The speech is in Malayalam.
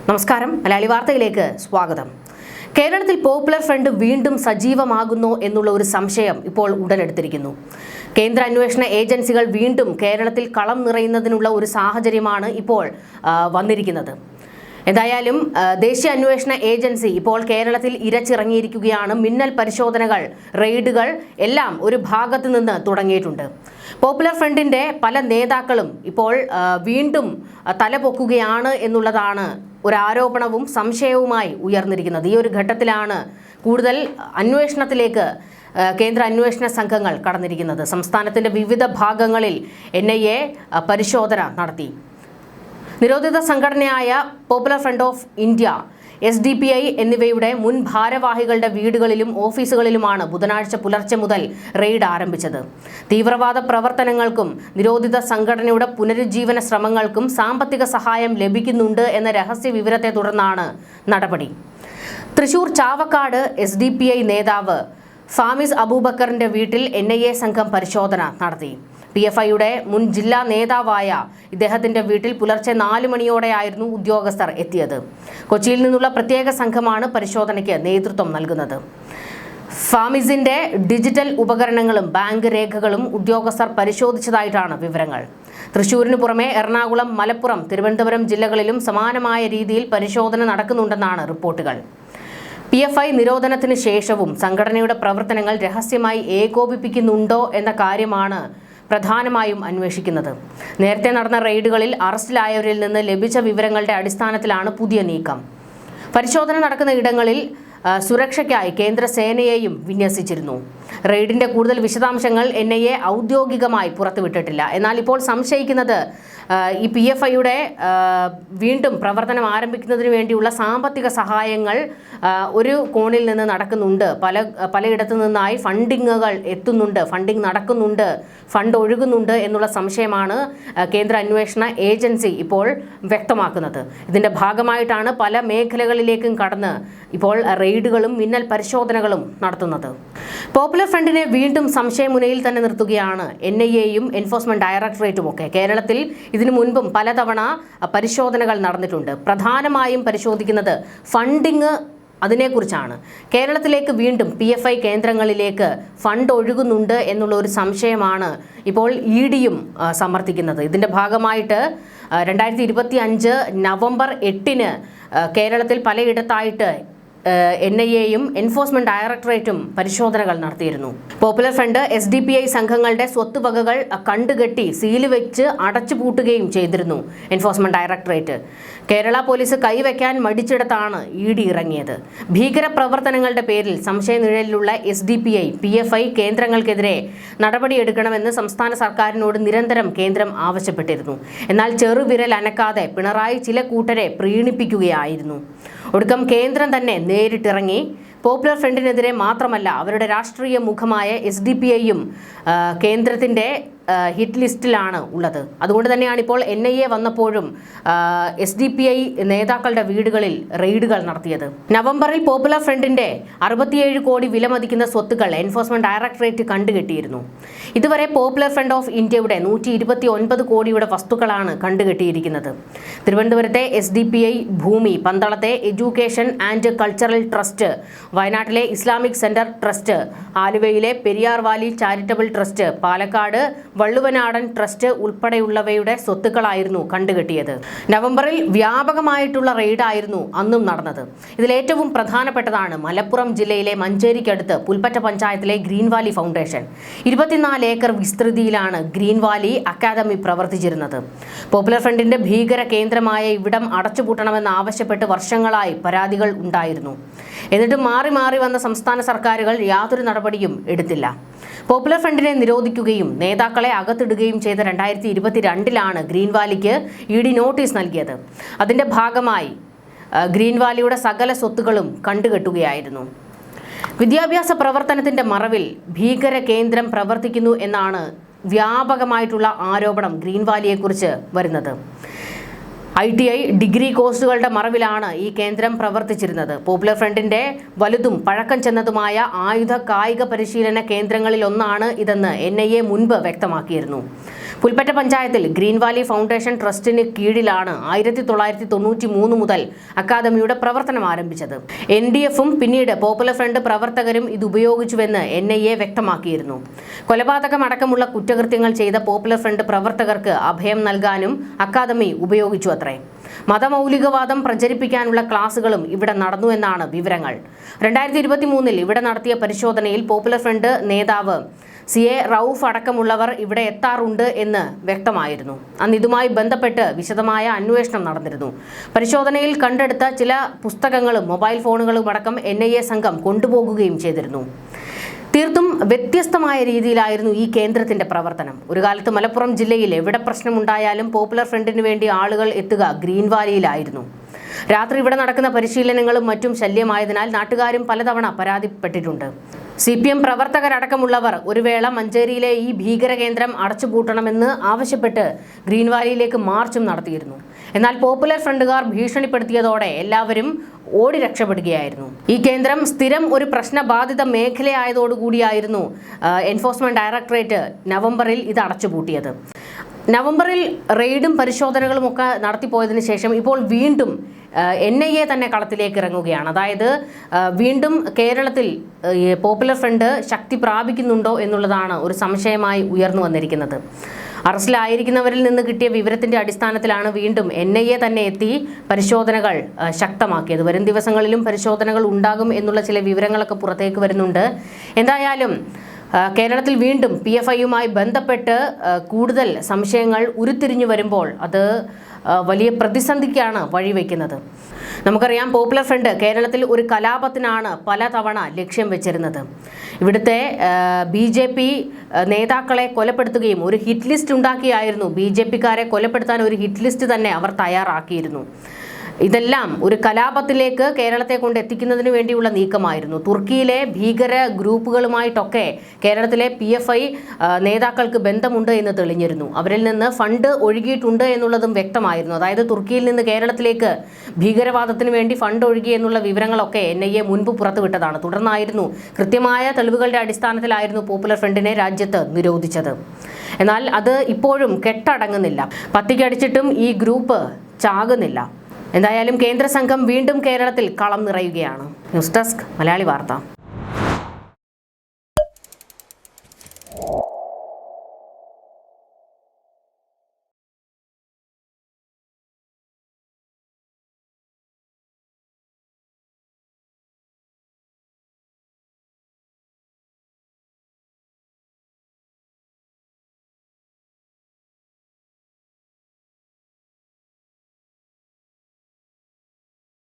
നമസ്കാരം, മലയാളി വാർത്തയിലേക്ക് സ്വാഗതം. കേരളത്തിൽ പോപ്പുലർ ഫ്രണ്ട് വീണ്ടും സജീവമാകുന്നു എന്നുള്ള ഒരു സംശയം ഇപ്പോൾ ഉടലെടുത്തിരിക്കുന്നു. കേന്ദ്ര അന്വേഷണ ഏജൻസികൾ വീണ്ടും കേരളത്തിൽ കളം നിറയുന്നതിനുള്ള ഒരു സാഹചര്യമാണ് ഇപ്പോൾ വന്നിരിക്കുന്നത്. എന്തായാലും ദേശീയ അന്വേഷണ ഏജൻസി ഇപ്പോൾ കേരളത്തിൽ ഇരച്ചിറങ്ങിയിരിക്കുകയാണ്. മിന്നൽ പരിശോധനകൾ, റെയ്ഡുകൾ എല്ലാം ഒരു ഭാഗത്ത് നിന്ന് തുടങ്ങിയിട്ടുണ്ട്. പോപ്പുലർ ഫ്രണ്ടിന്റെ പല നേതാക്കളും ഇപ്പോൾ വീണ്ടും തലപൊക്കുകയാണ് എന്നുള്ളതാണ് ഒരു ആരോപണവും സംശയവുമായി ഉയർന്നിരിക്കുന്നത്. ഈ ഒരു ഘട്ടത്തിലാണ് കൂടുതൽ അന്വേഷണത്തിലേക്ക് കേന്ദ്ര അന്വേഷണ സംഘങ്ങൾ കടന്നിരിക്കുന്നത്. സംസ്ഥാനത്തിന്റെ വിവിധ ഭാഗങ്ങളിൽ NIA പരിശോധന നടത്തി. നിരോധിത സംഘടനയായ Popular Front of India, SDPI എന്നിവയുടെ മുൻ ഭാരവാഹികളുടെ വീടുകളിലും ഓഫീസുകളിലുമാണ് ബുധനാഴ്ച പുലർച്ചെ മുതൽ റെയ്ഡ് ആരംഭിച്ചത്. തീവ്രവാദ പ്രവർത്തനങ്ങൾക്കും നിരോധിത സംഘടനയുടെ പുനരുജ്ജീവന ശ്രമങ്ങൾക്കും സാമ്പത്തിക സഹായം ലഭിക്കുന്നുണ്ട് എന്ന രഹസ്യ വിവരത്തെ തുടർന്നാണ് നടപടി. തൃശൂർ ചാവക്കാട് SDPI നേതാവ് ഫാമിസ് അബൂബക്കറിന്റെ വീട്ടിൽ NIA സംഘം പരിശോധന നടത്തി. PFIയുടെ മുൻ ജില്ലാ നേതാവായ ഇദ്ദേഹത്തിന്റെ വീട്ടിൽ പുലർച്ചെ 4 മണിയോടെയായിരുന്നു ഉദ്യോഗസ്ഥർ എത്തിയത്. കൊച്ചിയിൽ നിന്നുള്ള പ്രത്യേക സംഘമാണ് പരിശോധനയ്ക്ക് നേതൃത്വം നൽകുന്നത്. ഫാമിസിന്റെ ഡിജിറ്റൽ ഉപകരണങ്ങളും ബാങ്ക് രേഖകളും ഉദ്യോഗസ്ഥർ പരിശോധിച്ചതായിട്ടാണ് വിവരങ്ങൾ. തൃശൂരിന് പുറമെ എറണാകുളം, മലപ്പുറം, തിരുവനന്തപുരം ജില്ലകളിലും സമാനമായ രീതിയിൽ പരിശോധന നടക്കുന്നുണ്ടെന്നാണ് റിപ്പോർട്ടുകൾ. PFI നിരോധനത്തിന് ശേഷവും സംഘടനയുടെ പ്രവർത്തനങ്ങൾ രഹസ്യമായി ഏകോപിപ്പിക്കുന്നുണ്ടോ എന്ന കാര്യമാണ് പ്രധാനമായും അന്വേഷിക്കുന്നത്. നേരത്തെ നടന്ന റെയ്ഡുകളിൽ അറസ്റ്റിലായവരിൽ നിന്ന് ലഭിച്ച വിവരങ്ങളുടെ അടിസ്ഥാനത്തിലാണ് പുതിയ നീക്കം. പരിശോധന നടക്കുന്ന ഇടങ്ങളിൽ സുരക്ഷയ്ക്കായി കേന്ദ്ര സേനയെയും വിന്യസിച്ചിരുന്നു. റെയ്ഡിന്റെ കൂടുതൽ വിശദാംശങ്ങൾ NIA ഔദ്യോഗികമായി പുറത്തുവിട്ടിട്ടില്ല. എന്നാൽ ഇപ്പോൾ സംശയിക്കുന്നത് ഈ PFIയുടെ വീണ്ടും പ്രവർത്തനം ആരംഭിക്കുന്നതിന് വേണ്ടിയുള്ള സാമ്പത്തിക സഹായങ്ങൾ ഒരു കോണിൽ നിന്ന് നടക്കുന്നുണ്ട്. പലയിടത്തു നിന്നായി ഫണ്ടിങ്ങുകൾ എത്തുന്നുണ്ട്, ഫണ്ടിങ് നടക്കുന്നുണ്ട്, ഫണ്ട് ഒഴുകുന്നുണ്ട് എന്നുള്ള സംശയമാണ് കേന്ദ്ര അന്വേഷണ ഏജൻസി ഇപ്പോൾ വ്യക്തമാക്കുന്നത്. ഇതിന്റെ ഭാഗമായിട്ടാണ് പല മേഖലകളിലേക്കും കടന്ന് ഇപ്പോൾ റെയ്ഡുകളും മിന്നൽ പരിശോധനകളും നടത്തുന്നത്. പോപ്പുലർ ഫ്രണ്ടിനെ വീണ്ടും സംശയമുനയിൽ തന്നെ നിർത്തുകയാണ് NIAയും എൻഫോഴ്സ്മെന്റ് ഡയറക്ടറേറ്റും ഒക്കെ. കേരളത്തിൽ ഇതിനു മുൻപും പലതവണ പരിശോധനകൾ നടന്നിട്ടുണ്ട്. പ്രധാനമായും പരിശോധിക്കുന്നത് ഫണ്ടിങ്, അതിനെക്കുറിച്ചാണ്. കേരളത്തിലേക്ക് വീണ്ടും PFI കേന്ദ്രങ്ങളിലേക്ക് ഫണ്ട് ഒഴുകുന്നുണ്ട് എന്നുള്ള ഒരു സംശയമാണ് ഇപ്പോൾ EDയും സമർത്ഥിക്കുന്നത്. ഇതിന്റെ ഭാഗമായിട്ട് 2025 നവംബർ 8 കേരളത്തിൽ പലയിടത്തായിട്ട് NIAയും എൻഫോഴ്സ്മെന്റ് ഡയറക്ടറേറ്റും പരിശോധനകൾ നടത്തിയിരുന്നു. പോപ്പുലർ ഫ്രണ്ട് SDPI സംഘങ്ങളുടെ സ്വത്തുവകകൾ കണ്ടുകെട്ടി സീല് വെച്ച് അടച്ചുപൂട്ടുകയും ചെയ്തിരുന്നു എൻഫോഴ്സ്മെന്റ് ഡയറക്ടറേറ്റ്. കേരള പോലീസ് കൈവയ്ക്കാൻ മടിച്ചിടത്താണ് ED ഇറങ്ങിയത്. ഭീകര പ്രവർത്തനങ്ങളുടെ പേരിൽ സംശയനിഴലിലുള്ള SDPI, PFI കേന്ദ്രങ്ങൾക്കെതിരെ നടപടിയെടുക്കണമെന്ന് സംസ്ഥാന സർക്കാരിനോട് നിരന്തരം കേന്ദ്രം ആവശ്യപ്പെട്ടിരുന്നു. എന്നാൽ ചെറുവിരൽ അനക്കാതെ പിണറായി ചില കൂട്ടരെ പ്രീണിപ്പിക്കുകയായിരുന്നു. ഒടുക്കം കേന്ദ്രം തന്നെ നേരിട്ടിറങ്ങി. പോപ്പുലർ ഫ്രണ്ടിനെതിരെ മാത്രമല്ല, അവരുടെ രാഷ്ട്രീയ മുഖമായ SDPIയും കേന്ദ്രത്തിന്റെ ഹിറ്റ് ലിസ്റ്റിലാണ് ഉള്ളത്. അതുകൊണ്ട് തന്നെയാണ് ഇപ്പോൾ NIA വന്നപ്പോഴും SDPI നേതാക്കളുടെ വീടുകളിൽ റെയ്ഡുകൾ നടത്തിയത്. നവംബറിൽ പോപ്പുലർ ഫ്രണ്ടിന്റെ 67 കോടി വിലമതിക്കുന്ന സ്വത്തുക്കൾ എൻഫോഴ്സ്മെന്റ് ഡയറക്ടറേറ്റ് കണ്ടുകെട്ടിയിരുന്നു. ഇതുവരെ പോപ്പുലർ ഫ്രണ്ട് ഓഫ് ഇന്ത്യയുടെ 129 കോടിയുടെ വസ്തുക്കളാണ് കണ്ടുകെട്ടിയിരിക്കുന്നത്. തിരുവനന്തപുരത്തെ SDPI ഭൂമി, പന്തളത്തെ എഡ്യൂക്കേഷൻ ആൻഡ് കൾച്ചറൽ ട്രസ്റ്റ്, വയനാട്ടിലെ ഇസ്ലാമിക് സെന്റർ ട്രസ്റ്റ്, ആലുവയിലെ Periyar valley charitable trust, Palakkad Valluvanadan trust ഉൾപ്പെടെയുള്ളവയുടെ സ്വത്തുക്കളായിരുന്നു കണ്ടുകെട്ടിയത്. നവംബറിൽ വ്യാപകമായിട്ടുള്ള റെയ്ഡായിരുന്നു അന്നും നടന്നത്. ഇതിലേറ്റവും പ്രധാനപ്പെട്ടതാണ് മലപ്പുറം ജില്ലയിലെ മഞ്ചേരിക്കടുത്ത് പുൽപ്പറ്റ പഞ്ചായത്തിലെ ഗ്രീൻ വാലി ഫൗണ്ടേഷൻ. 24 ഏക്കർ വിസ്തൃതിയിലാണ് ഗ്രീൻ വാലി അക്കാദമി പ്രവർത്തിച്ചിരുന്നത്. പോപ്പുലർ ഫ്രണ്ടിന്റെ ഭീകര കേന്ദ്രമായ ഇവിടം അടച്ചുപൂട്ടണമെന്ന് ആവശ്യപ്പെട്ട് വർഷങ്ങളായി പരാതികൾ ഉണ്ടായിരുന്നു. എന്നിട്ടും മാറി മാറി വന്ന സംസ്ഥാന സർക്കാരുകൾ യാതൊരു നടപടിയും എടുത്തില്ല. പോപ്പുലർ ഫ്രണ്ടിനെ നിരോധിക്കുകയും നേതാക്കളെ അകത്തിടുകയും ചെയ്ത 2022 ഗ്രീൻ വാലിക്ക് ED നോട്ടീസ് നൽകിയത്. അതിന്റെ ഭാഗമായി ഗ്രീൻ വാലിയുടെ സകല സ്വത്തുക്കളും കണ്ടുകെട്ടുകയായിരുന്നു. വിദ്യാഭ്യാസ പ്രവർത്തനത്തിന്റെ മറവിൽ ഭീകര കേന്ദ്രം പ്രവർത്തിക്കുന്നു എന്നാണ് വ്യാപകമായിട്ടുള്ള ആരോപണം ഗ്രീൻ വാലിയെക്കുറിച്ച് വരുന്നത്. ITI ഡിഗ്രി കോഴ്സുകളുടെ മറവിലാണ് ഈ കേന്ദ്രം പ്രവർത്തിച്ചിരുന്നത്. പോപ്പുലർ ഫ്രണ്ടിന്റെ വലുതും പഴക്കം ചെന്നതുമായ ആയുധ കായിക പരിശീലന കേന്ദ്രങ്ങളിൽ ഒന്നാണ് ഇതെന്ന് NIA മുൻപ് വ്യക്തമാക്കിയിരുന്നു. പുൽപ്പറ്റ പഞ്ചായത്തിൽ ഗ്രീൻ വാലി ഫൗണ്ടേഷൻ ട്രസ്റ്റിന് കീഴിലാണ് 1993 മുതൽ അക്കാദമിയുടെ പ്രവർത്തനം ആരംഭിച്ചത്. NDFും പിന്നീട് പോപ്പുലർ ഫ്രണ്ട് പ്രവർത്തകരും ഇത് ഉപയോഗിച്ചുവെന്ന് NIA വ്യക്തമാക്കിയിരുന്നു. കൊലപാതകമടക്കമുള്ള കുറ്റകൃത്യങ്ങൾ ചെയ്ത പോപ്പുലർ ഫ്രണ്ട് പ്രവർത്തകർക്ക് അഭയം നൽകാനും അക്കാദമി ഉപയോഗിച്ചു അത്രേ. മതമൗലികവാദം പ്രചരിപ്പിക്കാനുള്ള ക്ലാസുകളും ഇവിടെ നടന്നു എന്നാണ് വിവരങ്ങൾ. 2023 ഇവിടെ നടത്തിയ പരിശോധനയിൽ പോപ്പുലർ ഫ്രണ്ട് നേതാവ് CA റൌഫ് അടക്കമുള്ളവർ ഇവിടെ എത്താറുണ്ട് എന്ന് വ്യക്തമായിരുന്നു. അന്ന് ഇതുമായി ബന്ധപ്പെട്ട് വിശദമായ അന്വേഷണം നടന്നിരുന്നു. പരിശോധനയിൽ കണ്ടെടുത്ത ചില പുസ്തകങ്ങളും മൊബൈൽ ഫോണുകളും അടക്കം NIA സംഘം കൊണ്ടുപോകുകയും ചെയ്തിരുന്നു. തീർത്തും വ്യത്യസ്തമായ രീതിയിലായിരുന്നു ഈ കേന്ദ്രത്തിന്റെ പ്രവർത്തനം. ഒരു കാലത്ത് മലപ്പുറം ജില്ലയിൽ എവിടെ പ്രശ്നമുണ്ടായാലും പോപ്പുലർ ഫ്രണ്ടിന് വേണ്ടി ആളുകൾ എത്തുക ഗ്രീൻ വാലിയിലായിരുന്നു. രാത്രി ഇവിടെ നടക്കുന്ന പരിശീലനങ്ങളും മറ്റും ശല്യമായതിനാൽ നാട്ടുകാരും പലതവണ പരാതിപ്പെട്ടിട്ടുണ്ട്. CPM പ്രവർത്തകരടക്കമുള്ളവർ ഒരു വേള മഞ്ചേരിയിലെ ഈ ഭീകര കേന്ദ്രം അടച്ചുപൂട്ടണമെന്ന് ആവശ്യപ്പെട്ട് ഗ്രീൻ വാലിയിലേക്ക് മാർച്ചും നടത്തിയിരുന്നു. എന്നാൽ പോപ്പുലർ ഫ്രണ്ടുകാർ ഭീഷണിപ്പെടുത്തിയതോടെ എല്ലാവരും ഓടി രക്ഷപ്പെടുകയായിരുന്നു. ഈ കേന്ദ്രം സ്ഥിരം ഒരു പ്രശ്നബാധിത മേഖലയായതോടുകൂടിയായിരുന്നു എൻഫോഴ്സ്മെന്റ് ഡയറക്ടറേറ്റ് നവംബറിൽ ഇത് അടച്ചുപൂട്ടിയത്. നവംബറിൽ റെയ്ഡും പരിശോധനകളും ഒക്കെ നടത്തിപ്പോയതിനു ശേഷം ഇപ്പോൾ വീണ്ടും NIA തന്നെ കളത്തിലേക്ക് ഇറങ്ങുകയാണ്. അതായത് വീണ്ടും കേരളത്തിൽ പോപ്പുലർ ഫ്രണ്ട് ശക്തി പ്രാപിക്കുന്നുണ്ടോ എന്നുള്ളതാണ് ഒരു സംശയമായി ഉയർന്നു വന്നിരിക്കുന്നത്. അറസ്റ്റിലായിരിക്കുന്നവരിൽ നിന്ന് കിട്ടിയ വിവരത്തിന്റെ അടിസ്ഥാനത്തിലാണ് വീണ്ടും NIA തന്നെ എത്തി പരിശോധനകൾ ശക്തമാക്കിയത്. വരും ദിവസങ്ങളിലും പരിശോധനകൾ ഉണ്ടാകും എന്നുള്ള ചില വിവരങ്ങളൊക്കെ പുറത്തേക്ക് വരുന്നുണ്ട്. എന്തായാലും കേരളത്തിൽ വീണ്ടും PFIയുമായി ബന്ധപ്പെട്ട് കൂടുതൽ സംശയങ്ങൾ ഉരുത്തിരിഞ്ഞു വരുമ്പോൾ അത് വലിയ പ്രതിസന്ധിക്കാണ് വഴിവെക്കുന്നത്. നമുക്കറിയാം, പോപ്പുലർ ഫ്രണ്ട് കേരളത്തിൽ ഒരു കലാപത്തിനാണ് പലതവണ ലക്ഷ്യം വെച്ചിരുന്നത്. ഇവിടുത്തെ BJP നേതാക്കളെ കൊലപ്പെടുത്തുകയും ഒരു ഹിറ്റ് ലിസ്റ്റ് ഉണ്ടാക്കിയായിരുന്നു. BJPക്കാരെ കൊലപ്പെടുത്താൻ ഒരു ഹിറ്റ് ലിസ്റ്റ് തന്നെ അവർ തയ്യാറാക്കിയിരുന്നു. ഇതെല്ലാം ഒരു കലാപത്തിലേക്ക് കേരളത്തെ കൊണ്ട് എത്തിക്കുന്നതിന് വേണ്ടിയുള്ള നീക്കമായിരുന്നു. തുർക്കിയിലെ ഭീകര ഗ്രൂപ്പുകളുമായിട്ടൊക്കെ കേരളത്തിലെ PFI നേതാക്കൾക്ക് ബന്ധമുണ്ട് എന്ന് തെളിഞ്ഞിരുന്നു. അവരിൽ നിന്ന് ഫണ്ട് ഒഴുകിയിട്ടുണ്ട് എന്നുള്ളതും വ്യക്തമായിരുന്നു. അതായത് തുർക്കിയിൽ നിന്ന് കേരളത്തിലേക്ക് ഭീകരവാദത്തിന് വേണ്ടി ഫണ്ട് ഒഴുകി എന്നുള്ള വിവരങ്ങളൊക്കെ NIA മുൻപ് പുറത്തുവിട്ടതാണ്. തുടർന്നായിരുന്നു കൃത്യമായ തെളിവുകളുടെ അടിസ്ഥാനത്തിലായിരുന്നു പോപ്പുലർ ഫ്രണ്ടിനെ രാജ്യത്ത് നിരോധിച്ചത്. എന്നാൽ അത് ഇപ്പോഴും കെട്ടടങ്ങുന്നില്ല. പത്തിക്കടിച്ചിട്ടും ഈ ഗ്രൂപ്പ് ചാകുന്നില്ല. എന്തായാലും കേന്ദ്ര സംഘം വീണ്ടും കേരളത്തിൽ കളം നിറയുകയാണ്. ന്യൂസ് ഡെസ്ക് മലയാളി വാർത്ത.